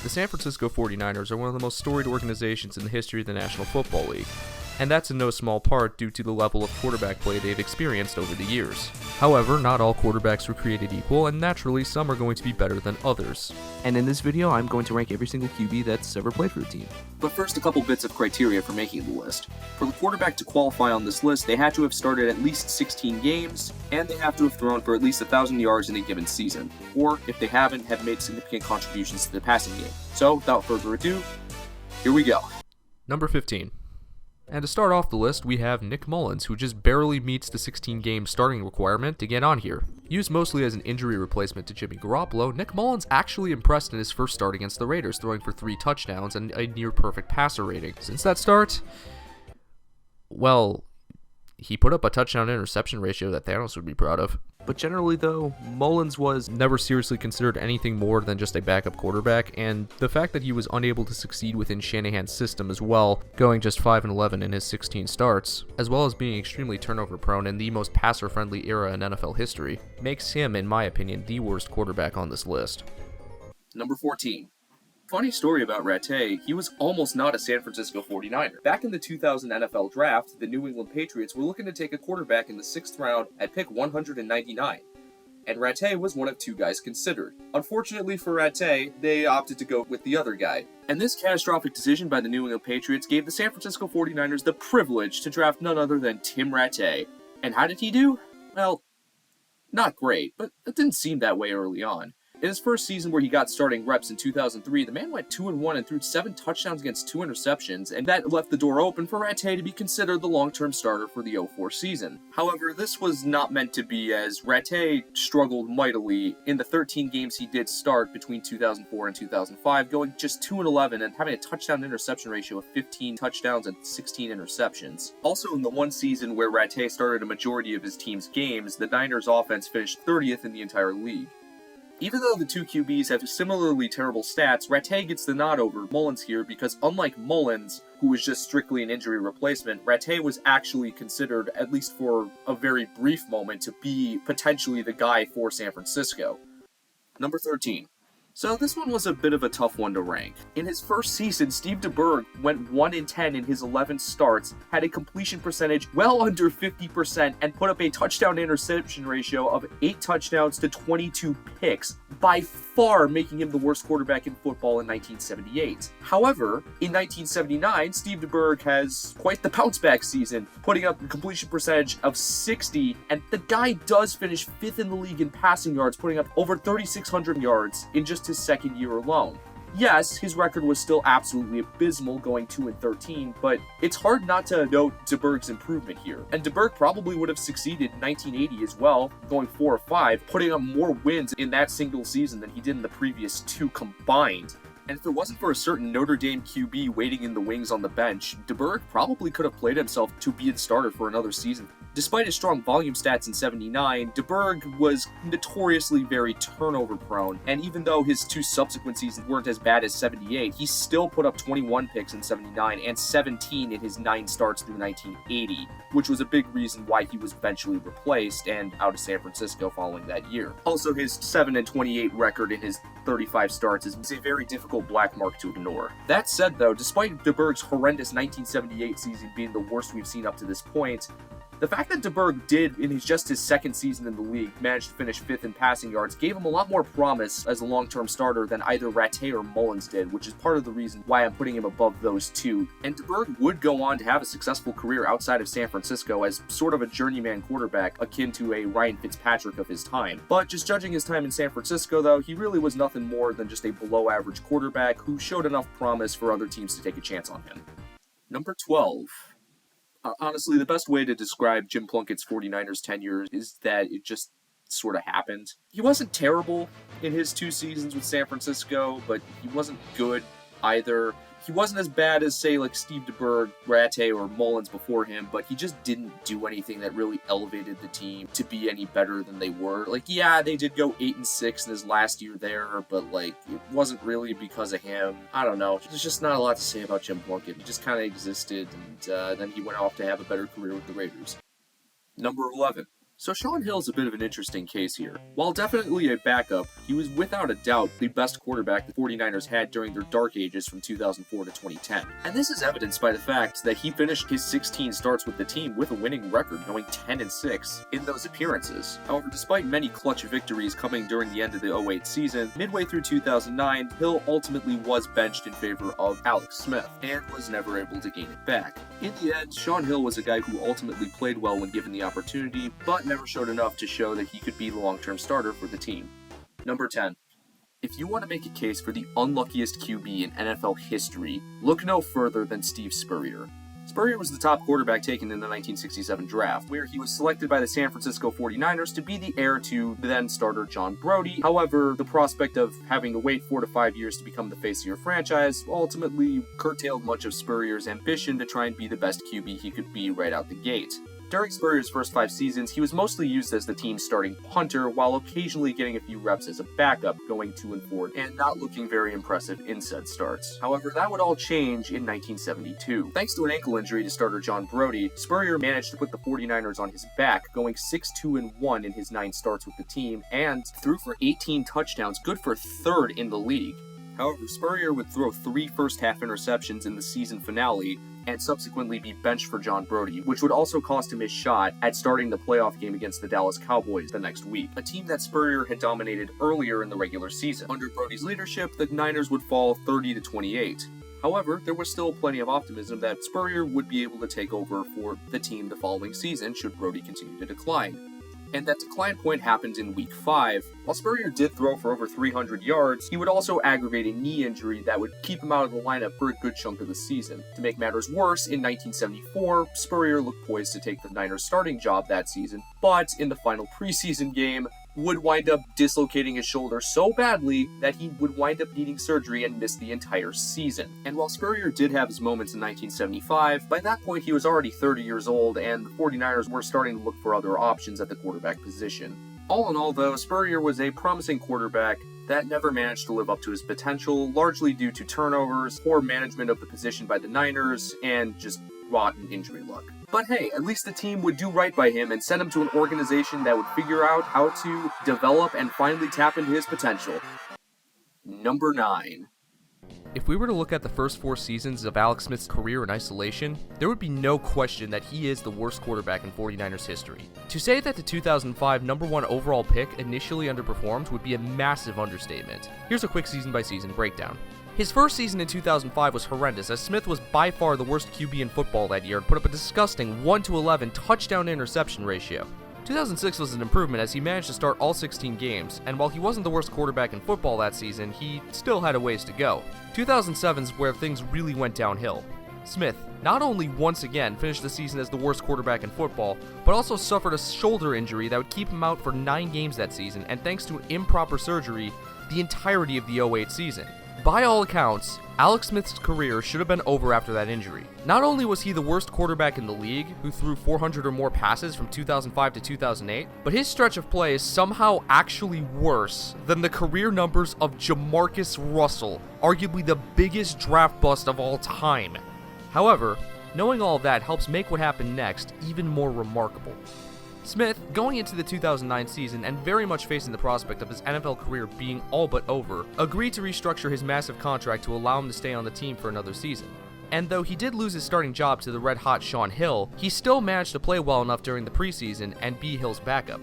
The San Francisco 49ers are one of the most storied organizations in the history of the National Football League, and that's in no small part due to the level of quarterback play they've experienced over the years. However, not all quarterbacks were created equal, and naturally some are going to be better than others. And in this video, I'm going to rank every single QB that's ever played for a team. But first, a couple bits of criteria for making the list. For the quarterback to qualify on this list, they had to have started at least 16 games, and they have to have thrown for at least 1,000 yards in a given season, or if they haven't, have made significant contributions to the passing game. So, without further ado, here we go. Number 15. And to start off the list, we have Nick Mullens, who just barely meets the 16-game starting requirement to get on here. Used mostly as an injury replacement to Jimmy Garoppolo, Nick Mullens actually impressed in his first start against the Raiders, throwing for 3 touchdowns and a near-perfect passer rating. Since that start, well, he put up a touchdown-interception ratio that Thanos would be proud of. But generally, though, Mullens was never seriously considered anything more than just a backup quarterback, and the fact that he was unable to succeed within Shanahan's system as well, going just 5-11 in his 16 starts, as well as being extremely turnover-prone in the most passer-friendly era in NFL history, makes him, in my opinion, the worst quarterback on this list. Number 14. Funny story about Rattay, he was almost not a San Francisco 49er. Back in the 2000 NFL Draft, the New England Patriots were looking to take a quarterback in the 6th round at pick 199. And Rattay was one of 2 guys considered. Unfortunately for Rattay, they opted to go with the other guy. And this catastrophic decision by the New England Patriots gave the San Francisco 49ers the privilege to draft none other than Tim Rattay. And how did he do? Well, not great, but it didn't seem that way early on. In his first season where he got starting reps in 2003, the man went 2-1 and threw 7 touchdowns against 2 interceptions, and that left the door open for Rattay to be considered the long-term starter for the 04 season. However, this was not meant to be, as Rattay struggled mightily in the 13 games he did start between 2004 and 2005, going just 2-11 and having a touchdown-interception ratio of 15 touchdowns and 16 interceptions. Also, in the one season where Rattay started a majority of his team's games, the Niners' offense finished 30th in the entire league. Even though the 2 QBs have similarly terrible stats, Rattay gets the nod over Mullens here because unlike Mullens, who was just strictly an injury replacement, Rattay was actually considered, at least for a very brief moment, to be potentially the guy for San Francisco. Number 13. So this one was a bit of a tough one to rank. In his first season, Steve DeBerg went 1-10 in his 11 starts, had a completion percentage well under 50%, and put up a touchdown-interception ratio of 8 touchdowns to 22 picks, by far making him the worst quarterback in football in 1978. However, in 1979, Steve DeBerg has quite the bounce-back season, putting up a completion percentage of 60, and the guy does finish 5th in the league in passing yards, putting up over 3,600 yards in just his second year alone. Yes, his record was still absolutely abysmal, going 2-13, but it's hard not to note DeBerg's improvement here. And DeBerg probably would have succeeded in 1980 as well, going 4-5, putting up more wins in that single season than he did in the previous 2 combined. And if it wasn't for a certain Notre Dame QB waiting in the wings on the bench, DeBerg probably could have played himself to be the starter for another season. Despite his strong volume stats in 79, DeBerg was notoriously very turnover-prone, and even though his 2 subsequent seasons weren't as bad as 78, he still put up 21 picks in 79 and 17 in his 9 starts through 1980, which was a big reason why he was eventually replaced and out of San Francisco following that year. Also, his 7-28 record in his 35 starts is a very difficult black mark to ignore. That said, though, despite DeBerg's horrendous 1978 season being the worst we've seen up to this point, the fact that DeBerg did, in just his second season in the league, manage to finish 5th in passing yards gave him a lot more promise as a long-term starter than either Rattay or Mullens did, which is part of the reason why I'm putting him above those 2. And DeBerg would go on to have a successful career outside of San Francisco as sort of a journeyman quarterback akin to a Ryan Fitzpatrick of his time. But just judging his time in San Francisco, though, he really was nothing more than just a below-average quarterback who showed enough promise for other teams to take a chance on him. Number 12. Honestly, the best way to describe Jim Plunkett's 49ers tenure is that it just sort of happened. He wasn't terrible in his 2 seasons with San Francisco, but he wasn't good either. He wasn't as bad as, say, like Steve DeBerg, Rattay, or Mullens before him, but he just didn't do anything that really elevated the team to be any better than they were. Like, yeah, they did go 8-6 in his last year there, but, like, it wasn't really because of him. I don't know. There's just not a lot to say about Jim Plunkett. He just kind of existed, and then he went off to have a better career with the Raiders. Number 11. So Sean Hill's a bit of an interesting case here. While definitely a backup, he was without a doubt the best quarterback the 49ers had during their dark ages from 2004 to 2010. And this is evidenced by the fact that he finished his 16 starts with the team with a winning record, going 10-6 in those appearances. However, despite many clutch victories coming during the end of the 08 season, midway through 2009, Hill ultimately was benched in favor of Alex Smith and was never able to gain it back. In the end, Sean Hill was a guy who ultimately played well when given the opportunity, but never showed enough to show that he could be the long-term starter for the team. Number 10. If you want to make a case for the unluckiest QB in NFL history, look no further than Steve Spurrier. Spurrier was the top quarterback taken in the 1967 draft, where he was selected by the San Francisco 49ers to be the heir to then starter John Brody. However, the prospect of having to wait 4 to 5 years to become the face of your franchise ultimately curtailed much of Spurrier's ambition to try and be the best QB he could be right out the gate. During Spurrier's first 5 seasons, he was mostly used as the team's starting punter, while occasionally getting a few reps as a backup, going 2-4, and not looking very impressive in said starts. However, that would all change in 1972. Thanks to an ankle injury to starter John Brody, Spurrier managed to put the 49ers on his back, going 6-2-1 in his 9 starts with the team, and threw for 18 touchdowns, good for 3rd in the league. However, Spurrier would throw 3 first-half interceptions in the season finale, and subsequently be benched for John Brody, which would also cost him his shot at starting the playoff game against the Dallas Cowboys the next week, a team that Spurrier had dominated earlier in the regular season. Under Brody's leadership, the Niners would fall 30-28. However, there was still plenty of optimism that Spurrier would be able to take over for the team the following season should Brody continue to decline. And that decline point happened in Week 5. While Spurrier did throw for over 300 yards, he would also aggravate a knee injury that would keep him out of the lineup for a good chunk of the season. To make matters worse, in 1974, Spurrier looked poised to take the Niners' starting job that season, but in the final preseason game, would wind up dislocating his shoulder so badly that he would wind up needing surgery and miss the entire season. And while Spurrier did have his moments in 1975, by that point he was already 30 years old and the 49ers were starting to look for other options at the quarterback position. All in all though, Spurrier was a promising quarterback that never managed to live up to his potential, largely due to turnovers, poor management of the position by the Niners, and just rotten injury luck. But hey, at least the team would do right by him and send him to an organization that would figure out how to develop and finally tap into his potential. Number 9. If we were to look at the first 4 seasons of Alex Smith's career in isolation, there would be no question that he is the worst quarterback in 49ers history. To say that the 2005 number 1 overall pick initially underperformed would be a massive understatement. Here's a quick season-by-season breakdown. His first season in 2005 was horrendous, as Smith was by far the worst QB in football that year and put up a disgusting 1-11 touchdown-interception ratio. 2006 was an improvement as he managed to start all 16 games, and while he wasn't the worst quarterback in football that season, he still had a ways to go. 2007 is where things really went downhill. Smith not only once again finished the season as the worst quarterback in football, but also suffered a shoulder injury that would keep him out for 9 games that season, and thanks to an improper surgery, the entirety of the 08 season. By all accounts, Alex Smith's career should have been over after that injury. Not only was he the worst quarterback in the league, who threw 400 or more passes from 2005 to 2008, but his stretch of play is somehow actually worse than the career numbers of Jamarcus Russell, arguably the biggest draft bust of all time. However, knowing all of that helps make what happened next even more remarkable. Smith, going into the 2009 season and very much facing the prospect of his NFL career being all but over, agreed to restructure his massive contract to allow him to stay on the team for another season. And though he did lose his starting job to the red-hot Sean Hill, he still managed to play well enough during the preseason and be Hill's backup.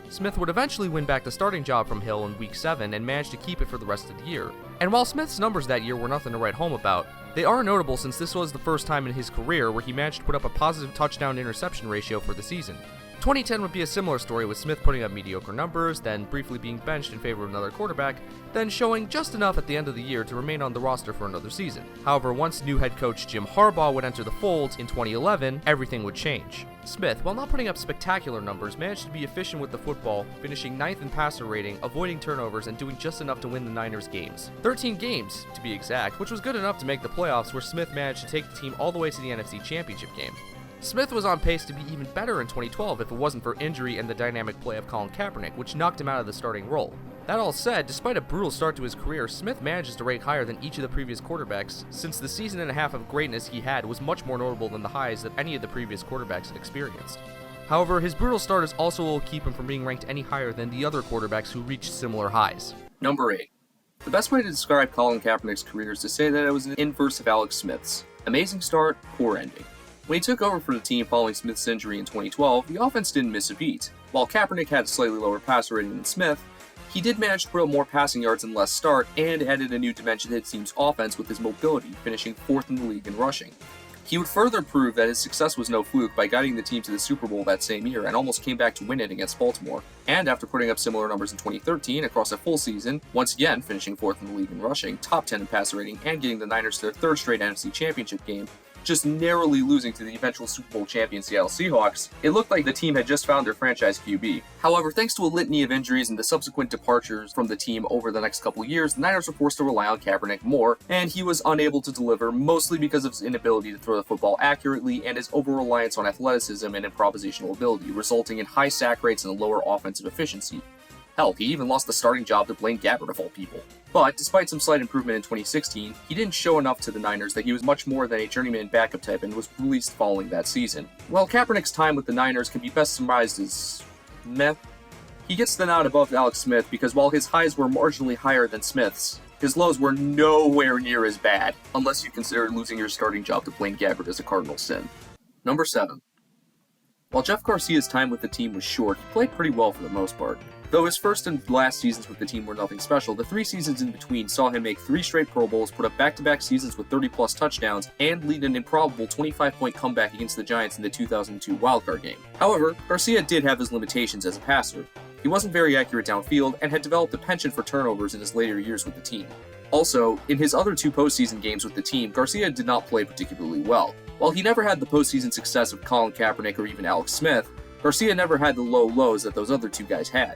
Smith would eventually win back the starting job from Hill in Week 7 and managed to keep it for the rest of the year. And while Smith's numbers that year were nothing to write home about, they are notable since this was the first time in his career where he managed to put up a positive touchdown-interception ratio for the season. 2010 would be a similar story, with Smith putting up mediocre numbers, then briefly being benched in favor of another quarterback, then showing just enough at the end of the year to remain on the roster for another season. However, once new head coach Jim Harbaugh would enter the fold in 2011, everything would change. Smith, while not putting up spectacular numbers, managed to be efficient with the football, finishing 9th in passer rating, avoiding turnovers, and doing just enough to win the Niners games. 13 games, to be exact, which was good enough to make the playoffs, where Smith managed to take the team all the way to the NFC Championship game. Smith was on pace to be even better in 2012 if it wasn't for injury and the dynamic play of Colin Kaepernick, which knocked him out of the starting role. That all said, despite a brutal start to his career, Smith manages to rank higher than each of the previous quarterbacks, since the season and a half of greatness he had was much more notable than the highs that any of the previous quarterbacks had experienced. However, his brutal start is also what will keep him from being ranked any higher than the other quarterbacks who reached similar highs. Number 8. The best way to describe Colin Kaepernick's career is to say that it was an inverse of Alex Smith's. Amazing start, poor ending. When he took over for the team following Smith's injury in 2012, the offense didn't miss a beat. While Kaepernick had a slightly lower passer rating than Smith, he did manage to put up more passing yards and less start, and added a new dimension to the team's offense with his mobility, finishing 4th in the league in rushing. He would further prove that his success was no fluke by guiding the team to the Super Bowl that same year and almost came back to win it against Baltimore. And after putting up similar numbers in 2013 across a full season, once again finishing 4th in the league in rushing, top 10 in passer rating, and getting the Niners to their 3rd straight NFC Championship game, just narrowly losing to the eventual Super Bowl champion Seattle Seahawks, it looked like the team had just found their franchise QB. However, thanks to a litany of injuries and the subsequent departures from the team over the next couple years, the Niners were forced to rely on Kaepernick more, and he was unable to deliver, mostly because of his inability to throw the football accurately and his over-reliance on athleticism and improvisational ability, resulting in high sack rates and a lower offensive efficiency. Hell, he even lost the starting job to Blaine Gabbert of all people. But despite some slight improvement in 2016, he didn't show enough to the Niners that he was much more than a journeyman backup type and was released following that season. While Kaepernick's time with the Niners can be best summarized as meh, he gets the nod above Alex Smith because while his highs were marginally higher than Smith's, his lows were nowhere near as bad, unless you consider losing your starting job to Blaine Gabbert as a cardinal sin. Number 7. While Jeff Garcia's time with the team was short, he played pretty well for the most part. Though his first and last seasons with the team were nothing special, the 3 seasons in between saw him make 3 straight Pro Bowls, put up back-to-back seasons with 30-plus touchdowns, and lead an improbable 25-point comeback against the Giants in the 2002 wildcard game. However, Garcia did have his limitations as a passer. He wasn't very accurate downfield, and had developed a penchant for turnovers in his later years with the team. Also, in his other 2 postseason games with the team, Garcia did not play particularly well. While he never had the postseason success of Colin Kaepernick or even Alex Smith, Garcia never had the low lows that those other 2 guys had.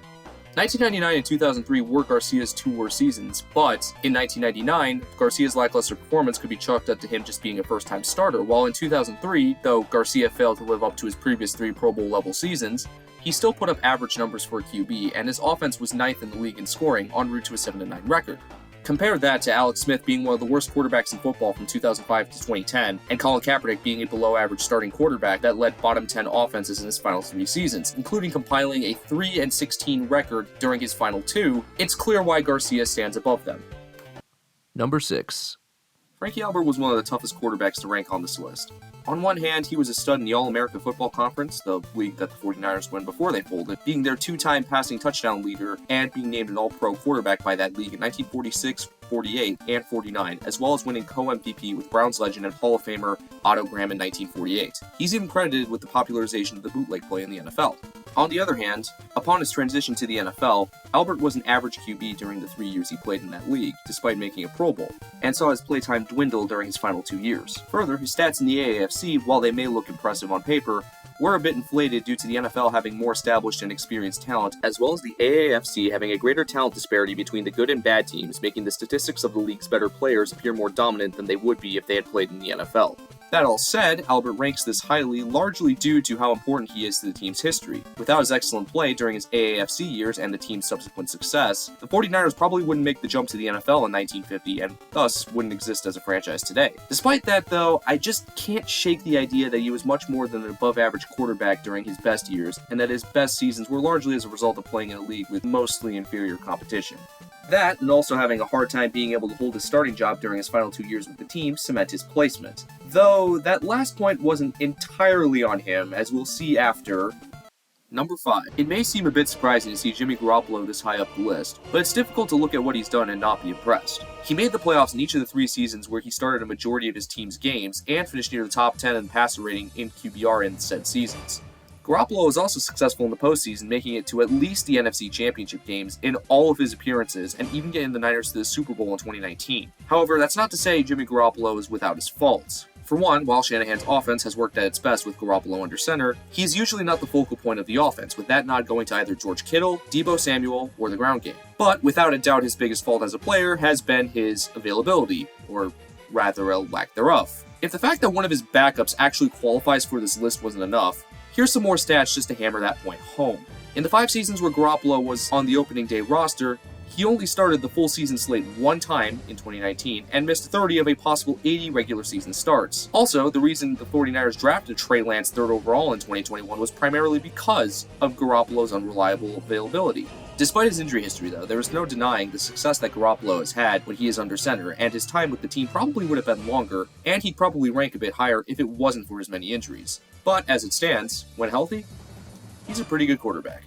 1999 and 2003 were Garcia's 2 worst seasons, but in 1999, Garcia's lackluster performance could be chalked up to him just being a first-time starter, while in 2003, though Garcia failed to live up to his previous 3 Pro Bowl level seasons, he still put up average numbers for a QB, and his offense was 9th in the league in scoring, en route to a 7-9 record. Compare that to Alex Smith being one of the worst quarterbacks in football from 2005 to 2010, and Colin Kaepernick being a below-average starting quarterback that led bottom 10 offenses in his final 3 seasons, including compiling a 3-16 record during his final 2. It's clear why Garcia stands above them. Number 6. Frankie Albert was one of the toughest quarterbacks to rank on this list. On one hand, he was a stud in the All-America Football Conference, the league that the 49ers won before they folded, being their 2-time passing touchdown leader and being named an All-Pro quarterback by that league in 1946, 48, and 49, as well as winning co-MVP with Browns legend and Hall of Famer Otto Graham in 1948. He's even credited with the popularization of the bootleg play in the NFL. On the other hand, upon his transition to the NFL, Albert was an average QB during the 3 years he played in that league, despite making a Pro Bowl, and saw his playtime dwindle during his final 2 years. Further, his stats in the AAFC, while they may look impressive on paper, were a bit inflated due to the NFL having more established and experienced talent, as well as the AAFC having a greater talent disparity between the good and bad teams, making the statistics of the league's better players appear more dominant than they would be if they had played in the NFL. That all said, Albert ranks this highly largely due to how important he is to the team's history. Without his excellent play during his AAFC years and the team's subsequent success, the 49ers probably wouldn't make the jump to the NFL in 1950 and thus wouldn't exist as a franchise today. Despite that though, I just can't shake the idea that he was much more than an above-average quarterback during his best years, and that his best seasons were largely as a result of playing in a league with mostly inferior competition. That, and also having a hard time being able to hold his starting job during his final 2 years with the team, cement his placement. Though, that last point wasn't entirely on him, as we'll see after. Number 5. It may seem a bit surprising to see Jimmy Garoppolo this high up the list, but it's difficult to look at what he's done and not be impressed. He made the playoffs in each of the 3 seasons where he started a majority of his team's games, and finished near the top 10 in passer rating in QBR in said seasons. Garoppolo was also successful in the postseason, making it to at least the NFC Championship games in all of his appearances, and even getting the Niners to the Super Bowl in 2019. However, that's not to say Jimmy Garoppolo is without his faults. For one, while Shanahan's offense has worked at its best with Garoppolo under center, he's usually not the focal point of the offense, with that nod going to either George Kittle, Deebo Samuel, or the ground game. But without a doubt, his biggest fault as a player has been his availability, or rather a lack thereof. If the fact that one of his backups actually qualifies for this list wasn't enough, here's some more stats just to hammer that point home. In the 5 seasons where Garoppolo was on the opening day roster, he only started the full season slate one time in 2019 and missed 30 of a possible 80 regular season starts. Also, the reason the 49ers drafted Trey Lance third overall in 2021 was primarily because of Garoppolo's unreliable availability. Despite his injury history, though, there is no denying the success that Garoppolo has had when he is under center, and his time with the team probably would have been longer, and he'd probably rank a bit higher if it wasn't for his many injuries. But as it stands, when healthy, he's a pretty good quarterback.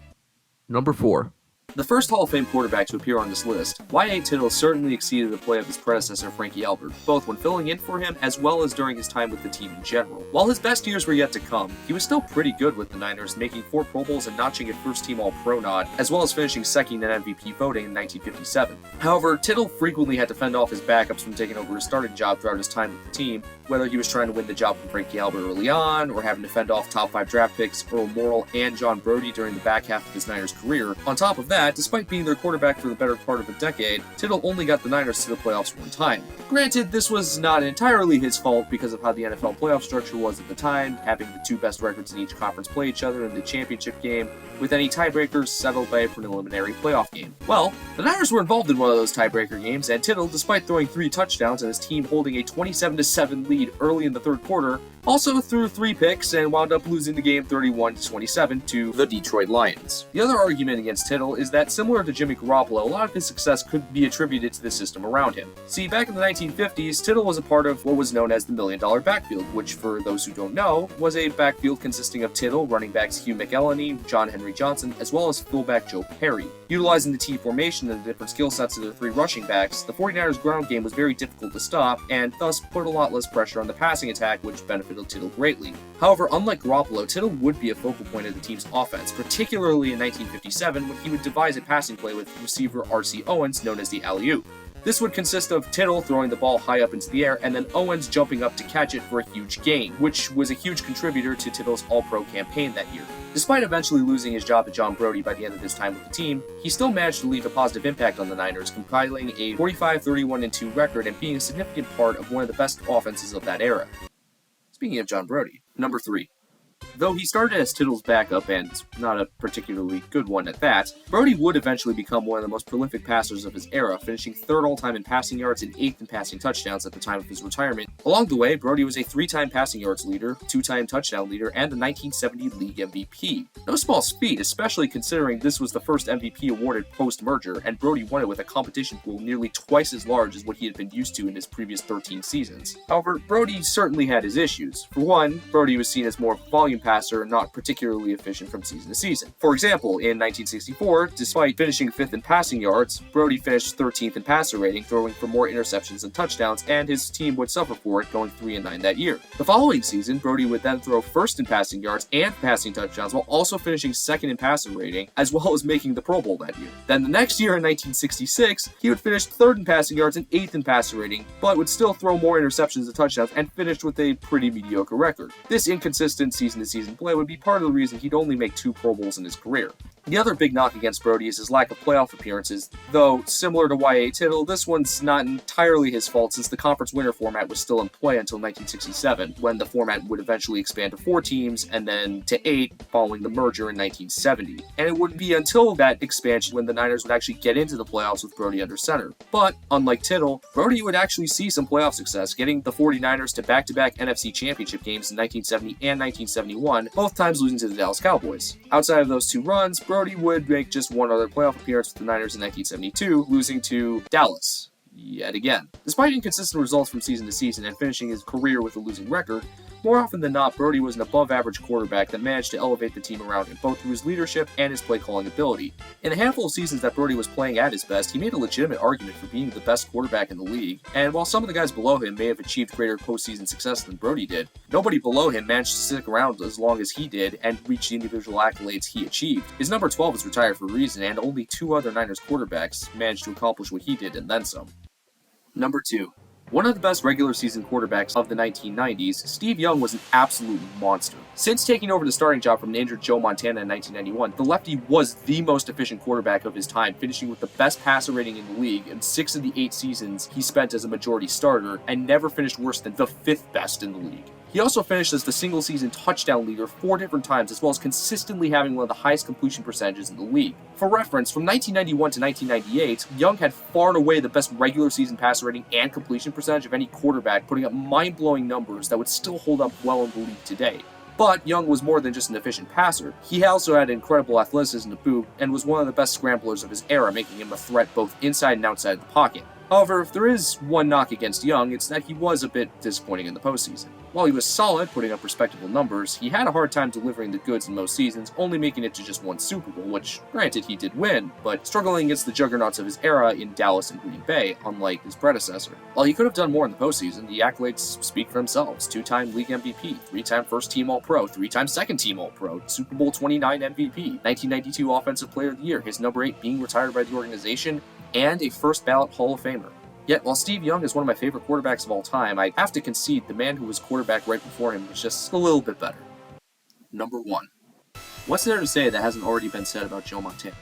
Number 4. The first Hall of Fame quarterback to appear on this list, Y.A. Tittle certainly exceeded the play of his predecessor Frankie Albert, both when filling in for him as well as during his time with the team in general. While his best years were yet to come, he was still pretty good with the Niners, making 4 Pro Bowls and notching a first-team All-Pro nod, as well as finishing second in MVP voting in 1957. However, Tittle frequently had to fend off his backups from taking over his starting job throughout his time with the team, whether he was trying to win the job from Frankie Albert early on, or having to fend off top 5 draft picks Earl Morrall and John Brody during the back half of his Niners career. On top of that, despite being their quarterback for the better part of a decade, Tittle only got the Niners to the playoffs one time. Granted, this was not entirely his fault because of how the NFL playoff structure was at the time, having the 2 best records in each conference play each other in the championship game, with any tiebreakers settled by a preliminary playoff game. Well, the Niners were involved in one of those tiebreaker games, and Tittle, despite throwing 3 touchdowns and his team holding a 27-7 lead early in the third quarter, also threw 3 picks and wound up losing the game 31-27 to the Detroit Lions. The other argument against Tittle is that, similar to Jimmy Garoppolo, a lot of his success could be attributed to the system around him. See, back in the 1950s, Tittle was a part of what was known as the $1 Million Backfield, which, for those who don't know, was a backfield consisting of Tittle, running backs Hugh McElhenny, John Henry Johnson, as well as fullback Joe Perry. Utilizing the T formation and the different skill sets of their 3 rushing backs, the 49ers' ground game was very difficult to stop, and thus put a lot less pressure on the passing attack, which benefited Tittle greatly. However, unlike Garoppolo, Tittle would be a focal point of the team's offense, particularly in 1957 when he would devise a passing play with receiver R.C. Owens, known as the alley-oop. This would consist of Tittle throwing the ball high up into the air and then Owens jumping up to catch it for a huge gain, which was a huge contributor to Tittle's All-Pro campaign that year. Despite eventually losing his job at John Brody by the end of his time with the team, he still managed to leave a positive impact on the Niners, compiling a 45-31-2 record and being a significant part of one of the best offenses of that era. Speaking of John Brody, number 3. Though he started as Tittle's backup, and not a particularly good one at that, Brody would eventually become one of the most prolific passers of his era, finishing 3rd all-time in passing yards and 8th in passing touchdowns at the time of his retirement. Along the way, Brody was a 3-time passing yards leader, 2-time touchdown leader, and the 1970 league MVP. No small feat, especially considering this was the first MVP awarded post-merger, and Brody won it with a competition pool nearly twice as large as what he had been used to in his previous 13 seasons. However, Brody certainly had his issues. For one, Brody was seen as more of a volume passer and not particularly efficient from season to season. For example, in 1964, despite finishing 5th in passing yards, Brody finished 13th in passer rating, throwing for more interceptions than touchdowns, and his team would suffer for it, going 3-9 that year. The following season, Brody would then throw 1st in passing yards and passing touchdowns, while also finishing 2nd in passer rating, as well as making the Pro Bowl that year. Then the next year, in 1966, he would finish 3rd in passing yards and 8th in passer rating, but would still throw more interceptions than touchdowns, and finished with a pretty mediocre record. This inconsistent season-to-season play would be part of the reason he'd only make 2 Pro Bowls in his career. The other big knock against Brody is his lack of playoff appearances, though similar to Y.A. Tittle, this one's not entirely his fault since the conference winner format was still in play until 1967, when the format would eventually expand to 4 teams and then to 8 following the merger in 1970. And it wouldn't be until that expansion when the Niners would actually get into the playoffs with Brody under center. But, unlike Tittle, Brody would actually see some playoff success, getting the 49ers to back-to-back NFC championship games in 1970 and 1971, both times losing to the Dallas Cowboys. Outside of those 2 runs, Brody would make just 1 other playoff appearance with the Niners in 1972, losing to Dallas yet again. Despite inconsistent results from season to season and finishing his career with a losing record, more often than not, Brody was an above-average quarterback that managed to elevate the team around him, both through his leadership and his play-calling ability. In a handful of seasons that Brody was playing at his best, he made a legitimate argument for being the best quarterback in the league, and while some of the guys below him may have achieved greater postseason success than Brody did, nobody below him managed to stick around as long as he did and reach the individual accolades he achieved. His number 12 is retired for a reason, and only 2 other Niners quarterbacks managed to accomplish what he did and then some. Number 2. One of the best regular season quarterbacks of the 1990s, Steve Young was an absolute monster. Since taking over the starting job from an injured Joe Montana in 1991, the lefty was the most efficient quarterback of his time, finishing with the best passer rating in the league in 6 of the 8 seasons he spent as a majority starter, and never finished worse than the 5th best in the league. He also finished as the single-season touchdown leader 4 different times, as well as consistently having one of the highest completion percentages in the league. For reference, from 1991 to 1998, Young had far and away the best regular season passer rating and completion percentage of any quarterback, putting up mind-blowing numbers that would still hold up well in the league today. But Young was more than just an efficient passer. He also had incredible athleticism to boot and was one of the best scramblers of his era, making him a threat both inside and outside the pocket. However, if there is one knock against Young, it's that he was a bit disappointing in the postseason. While he was solid, putting up respectable numbers, he had a hard time delivering the goods in most seasons, only making it to just one Super Bowl, which, granted, he did win, but struggling against the juggernauts of his era in Dallas and Green Bay, unlike his predecessor. While he could have done more in the postseason, the accolades speak for themselves. 2-time league MVP, 3-time first-team All-Pro, 3-time second-team All-Pro, Super Bowl 29 MVP, 1992 Offensive Player of the Year, his number 8 being retired by the organization, and a first-ballot Hall of Famer. Yet, while Steve Young is one of my favorite quarterbacks of all time, I have to concede the man who was quarterback right before him was just a little bit better. Number 1. What's there to say that hasn't already been said about Joe Montana?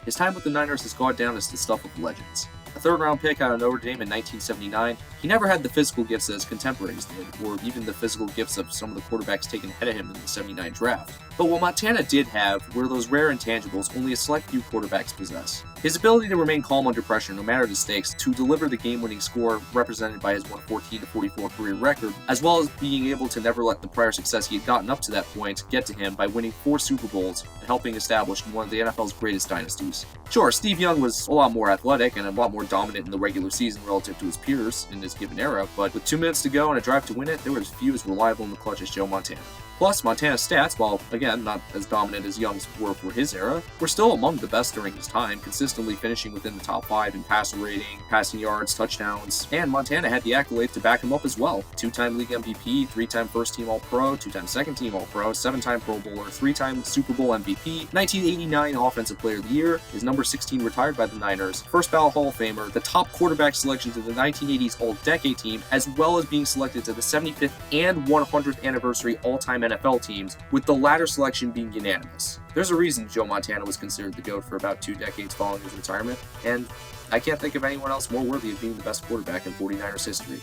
His time with the Niners has gone down as the stuff of legends. A third-round pick out of Notre Dame in 1979, he never had the physical gifts that his contemporaries did, or even the physical gifts of some of the quarterbacks taken ahead of him in the 79 draft. But what Montana did have were those rare intangibles only a select few quarterbacks possess. His ability to remain calm under pressure no matter the stakes, to deliver the game-winning score represented by his 114-44 career record, as well as being able to never let the prior success he had gotten up to that point get to him by winning 4 Super Bowls and helping establish one of the NFL's greatest dynasties. Sure, Steve Young was a lot more athletic and a lot more dominant in the regular season relative to his peers in his given era, but with 2 minutes to go and a drive to win it, there were as few as reliable in the clutch as Joe Montana. Plus, Montana's stats, while again not as dominant as Young's were for his era, were still among the best during his time, consistently finishing within the top 5 in passer rating, passing yards, touchdowns, and Montana had the accolades to back him up as well. 2-time league MVP, 3-time first-team All-Pro, 2-time second-team All-Pro, 7-time Pro Bowler, 3-time Super Bowl MVP, 1989 Offensive Player of the Year, his number 16 retired by the Niners, first ballot Hall of Famer, the top quarterback selection to the 1980s All-Decade Team, as well as being selected to the 75th and 100th anniversary all-time NFL teams, with the latter selection being unanimous. There's a reason Joe Montana was considered the GOAT for about 2 decades following his retirement, and I can't think of anyone else more worthy of being the best quarterback in 49ers history.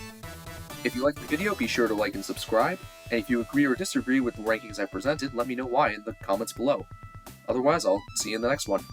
If you liked the video, be sure to like and subscribe, and if you agree or disagree with the rankings I presented, let me know why in the comments below. Otherwise, I'll see you in the next one.